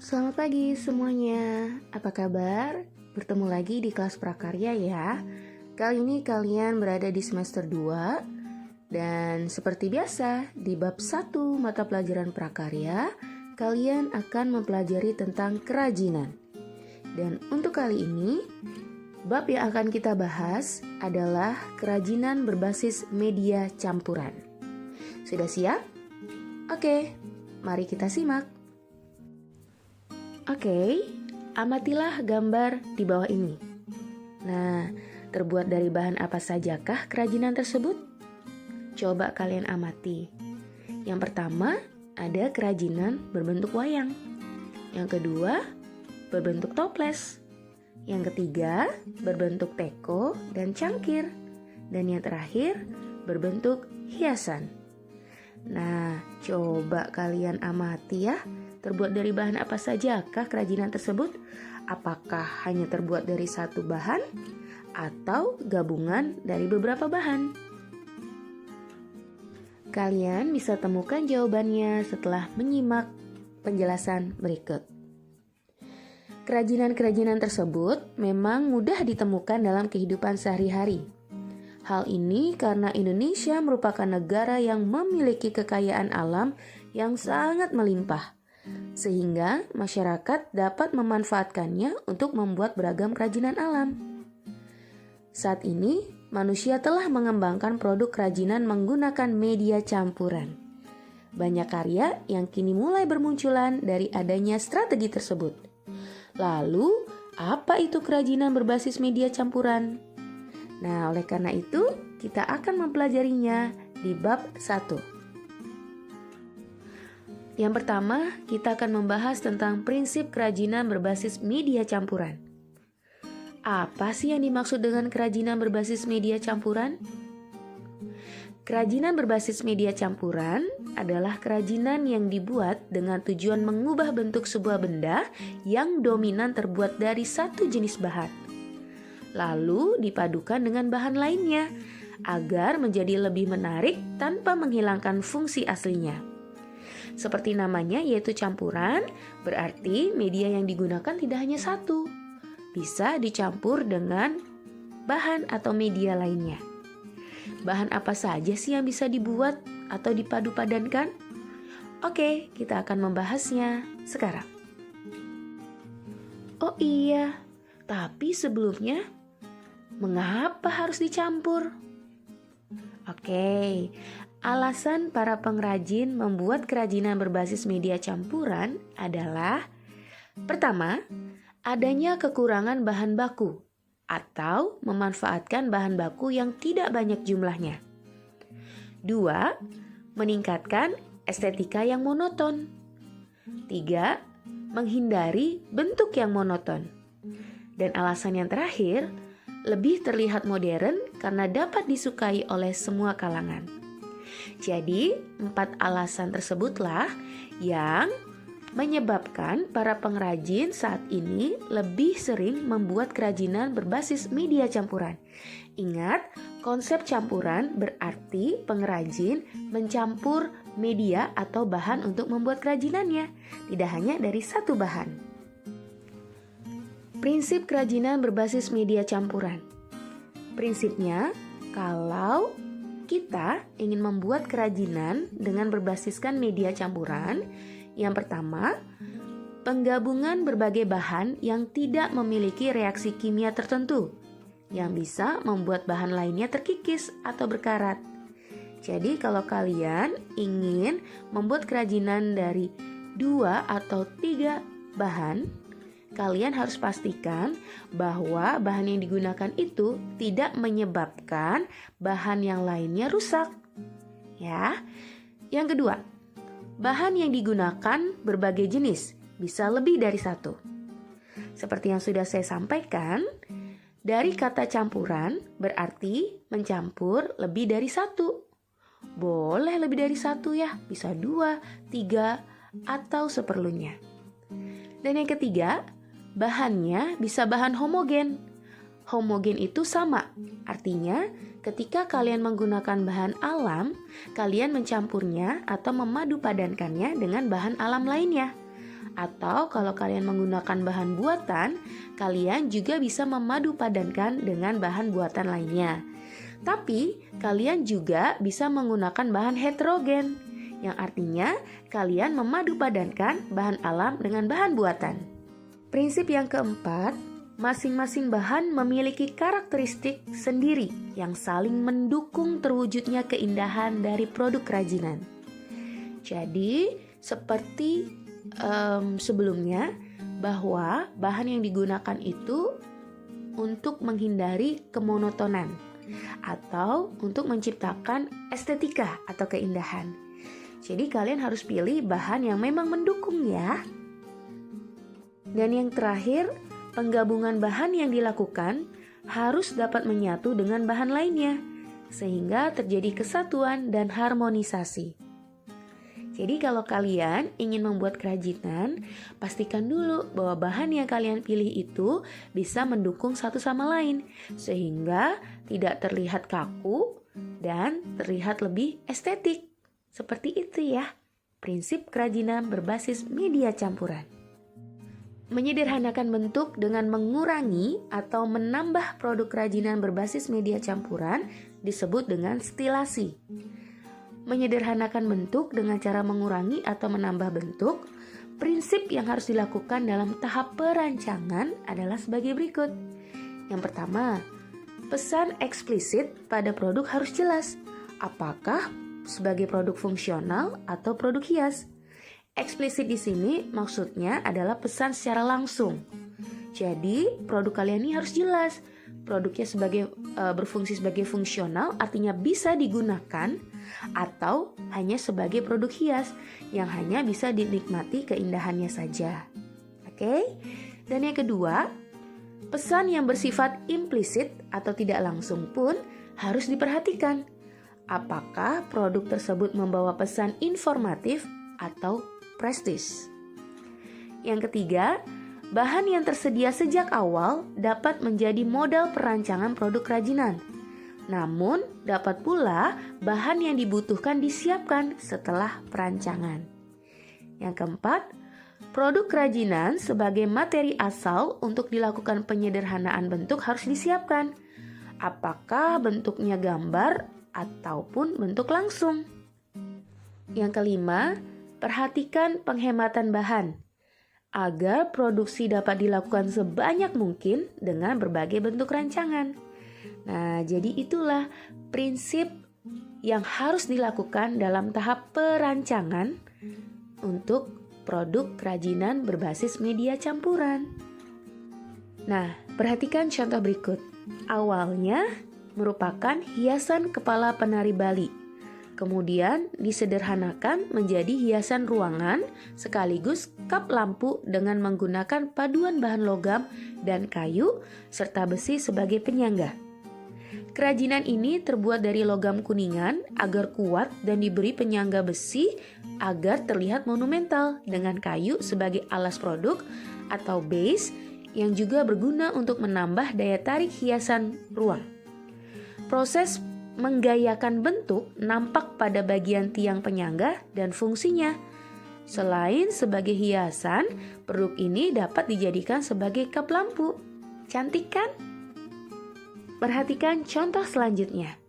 Selamat pagi semuanya, apa kabar? Bertemu lagi di kelas prakarya ya. Kali ini kalian berada di semester 2 dan seperti biasa di bab 1 mata pelajaran prakarya kalian akan mempelajari tentang kerajinan. Dan untuk kali ini bab yang akan kita bahas adalah kerajinan berbasis media campuran. Sudah siap? Oke, mari kita simak. Oke, amatilah gambar di bawah ini. Nah, terbuat dari bahan apa sajakah kerajinan tersebut? Coba kalian amati. Yang pertama, ada kerajinan berbentuk wayang. Yang kedua, berbentuk toples. Yang ketiga, berbentuk teko dan cangkir. Dan yang terakhir, berbentuk hiasan. Nah, coba kalian amati ya. Terbuat dari bahan apa sajakah kerajinan tersebut? Apakah hanya terbuat dari satu bahan atau gabungan dari beberapa bahan? Kalian bisa temukan jawabannya setelah menyimak penjelasan berikut. Kerajinan-kerajinan tersebut memang mudah ditemukan dalam kehidupan sehari-hari. Hal ini karena Indonesia merupakan negara yang memiliki kekayaan alam yang sangat melimpah, sehingga masyarakat dapat memanfaatkannya untuk membuat beragam kerajinan alam. Saat ini, manusia telah mengembangkan produk kerajinan menggunakan media campuran. Banyak karya yang kini mulai bermunculan dari adanya strategi tersebut. Lalu, apa itu kerajinan berbasis media campuran? Nah, oleh karena itu, kita akan mempelajarinya di bab 1. Yang pertama, kita akan membahas tentang prinsip kerajinan berbasis media campuran. Apa sih yang dimaksud dengan kerajinan berbasis media campuran? Kerajinan berbasis media campuran adalah kerajinan yang dibuat dengan tujuan mengubah bentuk sebuah benda yang dominan terbuat dari satu jenis bahan, lalu dipadukan dengan bahan lainnya agar menjadi lebih menarik tanpa menghilangkan fungsi aslinya. Seperti namanya yaitu campuran, berarti media yang digunakan tidak hanya satu, bisa dicampur dengan bahan atau media lainnya. Bahan apa saja sih yang bisa dibuat atau dipadu-padankan? Oke, kita akan membahasnya sekarang. Oh iya, tapi sebelumnya, mengapa harus dicampur? Oke, alasan para pengrajin membuat kerajinan berbasis media campuran adalah: pertama, adanya kekurangan bahan baku atau memanfaatkan bahan baku yang tidak banyak jumlahnya. Dua, meningkatkan estetika yang monoton. Tiga, menghindari bentuk yang monoton. Dan alasan yang terakhir, lebih terlihat modern karena dapat disukai oleh semua kalangan. Jadi, 4 alasan tersebutlah yang menyebabkan para pengrajin saat ini lebih sering membuat kerajinan berbasis media campuran. Ingat, konsep campuran berarti pengrajin mencampur media atau bahan untuk membuat kerajinannya, tidak hanya dari satu bahan. Prinsip kerajinan berbasis media campuran. Prinsipnya, kalau kita ingin membuat kerajinan dengan berbasiskan media campuran, yang pertama, penggabungan berbagai bahan yang tidak memiliki reaksi kimia tertentu, yang bisa membuat bahan lainnya terkikis atau berkarat. Jadi kalau kalian ingin membuat kerajinan dari 2 atau 3 bahan, kalian harus pastikan bahwa bahan yang digunakan itu tidak menyebabkan bahan yang lainnya rusak. Ya. Yang kedua, bahan yang digunakan berbagai jenis, bisa lebih dari satu. Seperti yang sudah saya sampaikan, dari kata campuran berarti mencampur lebih dari satu. Boleh lebih dari satu ya, bisa 2, 3, atau seperlunya. Dan yang ketiga, bahannya bisa bahan homogen. Homogen itu sama, artinya ketika kalian menggunakan bahan alam, kalian mencampurnya atau memadu padankannya dengan bahan alam lainnya. Atau kalau kalian menggunakan bahan buatan, kalian juga bisa memadu padankan dengan bahan buatan lainnya. Tapi kalian juga bisa menggunakan bahan heterogen, yang artinya kalian memadu padankan bahan alam dengan bahan buatan. Prinsip yang keempat, masing-masing bahan memiliki karakteristik sendiri yang saling mendukung terwujudnya keindahan dari produk kerajinan. Jadi, seperti sebelumnya, bahwa bahan yang digunakan itu untuk menghindari kemonotonan atau untuk menciptakan estetika atau keindahan. Jadi kalian harus pilih bahan yang memang mendukung ya. Dan yang terakhir, penggabungan bahan yang dilakukan harus dapat menyatu dengan bahan lainnya, sehingga terjadi kesatuan dan harmonisasi. Jadi kalau kalian ingin membuat kerajinan, pastikan dulu bahwa bahan yang kalian pilih itu bisa mendukung satu sama lain, sehingga tidak terlihat kaku dan terlihat lebih estetik. Seperti itu ya, prinsip kerajinan berbasis media campuran. Menyederhanakan bentuk dengan mengurangi atau menambah produk kerajinan berbasis media campuran disebut dengan stilasi. Menyederhanakan bentuk dengan cara mengurangi atau menambah bentuk, prinsip yang harus dilakukan dalam tahap perancangan adalah sebagai berikut. Yang pertama, pesan eksplisit pada produk harus jelas. Apakah sebagai produk fungsional atau produk hias? Eksplisit di sini maksudnya adalah pesan secara langsung. Jadi, produk kalian ini harus jelas. Produknya berfungsi sebagai fungsional, artinya bisa digunakan, atau hanya sebagai produk hias yang hanya bisa dinikmati keindahannya saja. Oke? Dan yang kedua, pesan yang bersifat implisit atau tidak langsung pun harus diperhatikan. Apakah produk tersebut membawa pesan informatif atau prestis? Yang ketiga, bahan yang tersedia sejak awal dapat menjadi modal perancangan produk kerajinan. Namun, dapat pula bahan yang dibutuhkan disiapkan setelah perancangan. Yang keempat, produk kerajinan sebagai materi asal untuk dilakukan penyederhanaan bentuk harus disiapkan. Apakah bentuknya gambar ataupun bentuk langsung? Yang kelima, perhatikan penghematan bahan agar produksi dapat dilakukan sebanyak mungkin dengan berbagai bentuk rancangan. Nah, jadi itulah prinsip yang harus dilakukan dalam tahap perancangan untuk produk kerajinan berbasis media campuran. Nah, perhatikan contoh berikut. Awalnya merupakan hiasan kepala penari Bali. Kemudian disederhanakan menjadi hiasan ruangan sekaligus kap lampu dengan menggunakan paduan bahan logam dan kayu serta besi sebagai penyangga. Kerajinan ini terbuat dari logam kuningan agar kuat dan diberi penyangga besi agar terlihat monumental dengan kayu sebagai alas produk atau base yang juga berguna untuk menambah daya tarik hiasan ruang. Proses menggayakan bentuk nampak pada bagian tiang penyangga dan fungsinya. Selain sebagai hiasan, produk ini dapat dijadikan sebagai kap lampu. Cantik kan? Perhatikan contoh selanjutnya.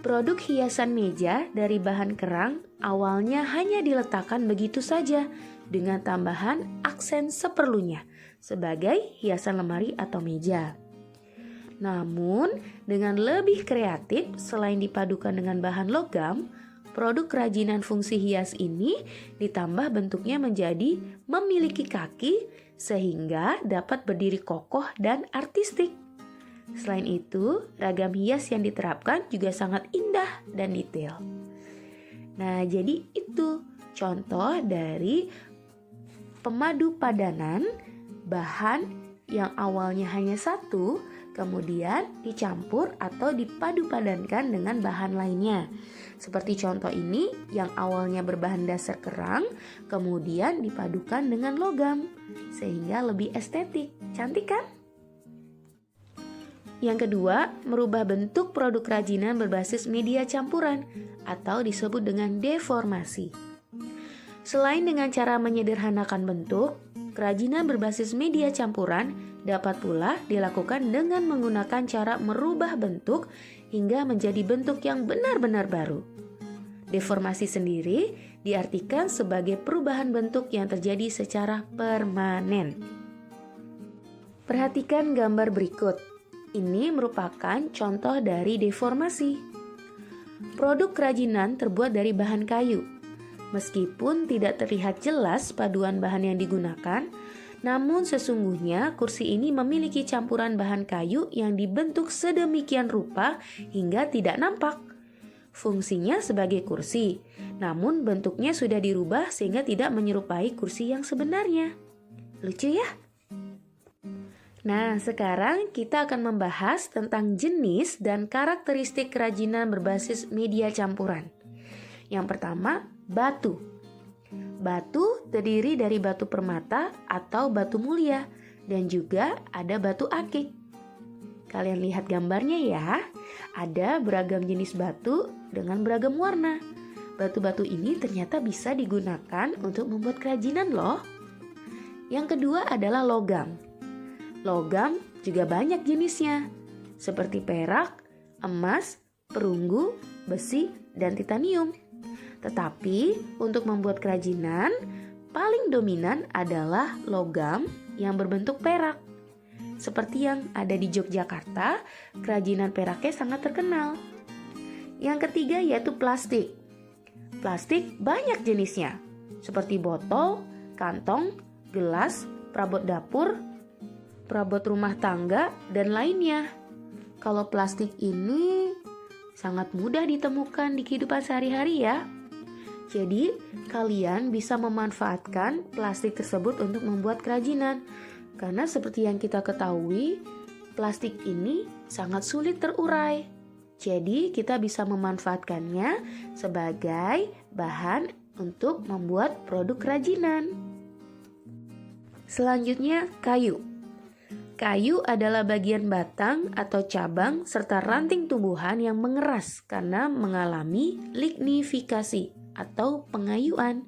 Produk hiasan meja dari bahan kerang awalnya hanya diletakkan begitu saja dengan tambahan aksen seperlunya sebagai hiasan lemari atau meja. Namun, dengan lebih kreatif, selain dipadukan dengan bahan logam, produk kerajinan fungsi hias ini ditambah bentuknya menjadi memiliki kaki sehingga dapat berdiri kokoh dan artistik. Selain itu, ragam hias yang diterapkan juga sangat indah dan detail. Nah, jadi itu contoh dari pemadu padanan bahan yang awalnya hanya satu, kemudian dicampur atau dipadu-padankan dengan bahan lainnya. Seperti contoh ini yang awalnya berbahan dasar kerang, kemudian dipadukan dengan logam, sehingga lebih estetik. Cantik kan? Yang kedua, merubah bentuk produk kerajinan berbasis media campuran atau disebut dengan deformasi. Selain dengan cara menyederhanakan bentuk, kerajinan berbasis media campuran dapat pula dilakukan dengan menggunakan cara merubah bentuk hingga menjadi bentuk yang benar-benar baru. Deformasi sendiri diartikan sebagai perubahan bentuk yang terjadi secara permanen. Perhatikan gambar berikut. Ini merupakan contoh dari deformasi. Produk kerajinan terbuat dari bahan kayu. Meskipun tidak terlihat jelas paduan bahan yang digunakan, namun sesungguhnya kursi ini memiliki campuran bahan kayu yang dibentuk sedemikian rupa hingga tidak nampak. Fungsinya sebagai kursi, namun bentuknya sudah dirubah sehingga tidak menyerupai kursi yang sebenarnya. Lucu ya? Nah, sekarang kita akan membahas tentang jenis dan karakteristik kerajinan berbasis media campuran. Yang pertama, batu. Batu terdiri dari batu permata atau batu mulia dan juga ada batu akik. Kalian lihat gambarnya ya, ada beragam jenis batu dengan beragam warna. Batu-batu ini ternyata bisa digunakan untuk membuat kerajinan loh. Yang kedua adalah logam. Logam juga banyak jenisnya, seperti perak, emas, perunggu, besi, dan titanium. Tetapi untuk membuat kerajinan, paling dominan adalah logam yang berbentuk perak. Seperti yang ada di Yogyakarta, kerajinan peraknya sangat terkenal. Yang ketiga yaitu plastik. Plastik banyak jenisnya, seperti botol, kantong, gelas, perabot dapur, perabot rumah tangga, dan lainnya. Kalau plastik ini sangat mudah ditemukan di kehidupan sehari-hari ya. Jadi, kalian bisa memanfaatkan plastik tersebut untuk membuat kerajinan. Karena seperti yang kita ketahui, plastik ini sangat sulit terurai. Jadi, kita bisa memanfaatkannya sebagai bahan untuk membuat produk kerajinan. Selanjutnya, kayu. Kayu adalah bagian batang atau cabang serta ranting tumbuhan yang mengeras karena mengalami lignifikasi atau pengayuan.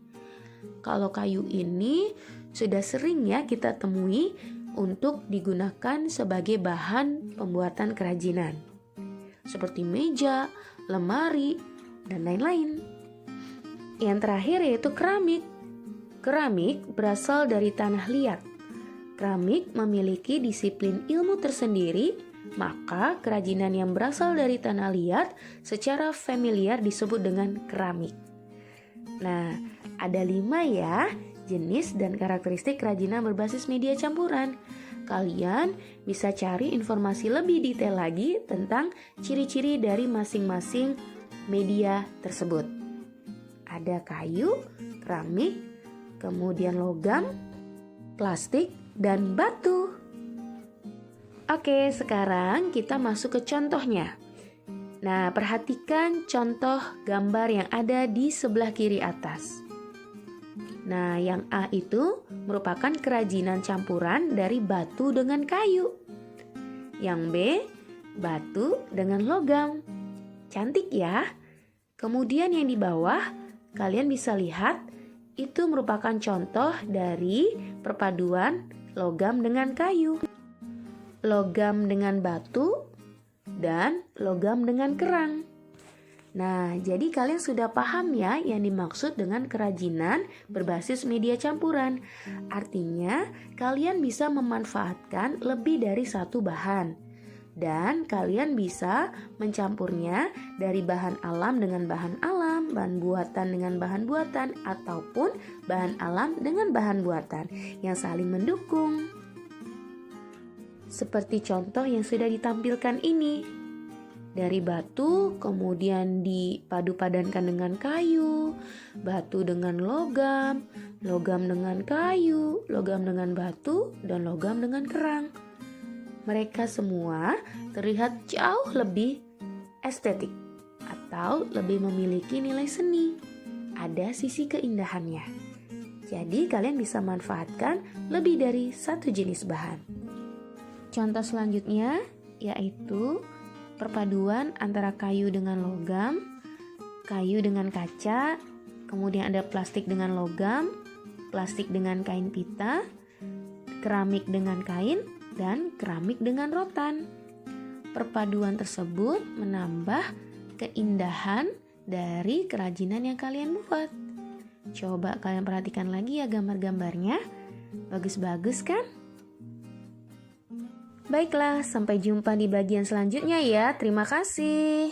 Kalau kayu ini sudah sering ya kita temui untuk digunakan sebagai bahan pembuatan kerajinan, seperti meja, lemari, dan lain-lain. Yang terakhir yaitu keramik. Keramik berasal dari tanah liat. Keramik memiliki disiplin ilmu tersendiri, maka kerajinan yang berasal dari tanah liat secara familiar disebut dengan keramik. Nah, ada 5 ya jenis dan karakteristik kerajinan berbasis media campuran. Kalian bisa cari informasi lebih detail lagi tentang ciri-ciri dari masing-masing media tersebut. Ada kayu, keramik, kemudian logam, plastik, dan batu. Oke, sekarang kita masuk ke contohnya. Nah, perhatikan contoh gambar yang ada di sebelah kiri atas. Nah, yang A itu merupakan kerajinan campuran dari batu dengan kayu. Yang B, batu dengan logam. Cantik ya? Kemudian yang di bawah, kalian bisa lihat itu merupakan contoh dari perpaduan logam dengan kayu, logam dengan batu, dan logam dengan kerang. Nah, jadi kalian sudah paham ya yang dimaksud dengan kerajinan berbasis media campuran. Artinya, kalian bisa memanfaatkan lebih dari satu bahan. Dan kalian bisa mencampurnya dari bahan alam dengan bahan alam, bahan buatan dengan bahan buatan, ataupun bahan alam dengan bahan buatan yang saling mendukung. Seperti contoh yang sudah ditampilkan ini. Dari batu kemudian dipadu-padankan dengan kayu, batu dengan logam, logam dengan kayu, logam dengan batu, dan logam dengan kerang. Mereka semua terlihat jauh lebih estetik atau lebih memiliki nilai seni. Ada sisi keindahannya. Jadi kalian bisa manfaatkan lebih dari satu jenis bahan. Contoh selanjutnya yaitu perpaduan antara kayu dengan logam, kayu dengan kaca, kemudian ada plastik dengan logam, plastik dengan kain pita, keramik dengan kain, dan keramik dengan rotan. Perpaduan tersebut menambah keindahan dari kerajinan yang kalian buat. Coba kalian perhatikan lagi ya gambar-gambarnya. Bagus-bagus kan? Baiklah, sampai jumpa di bagian selanjutnya ya. Terima kasih.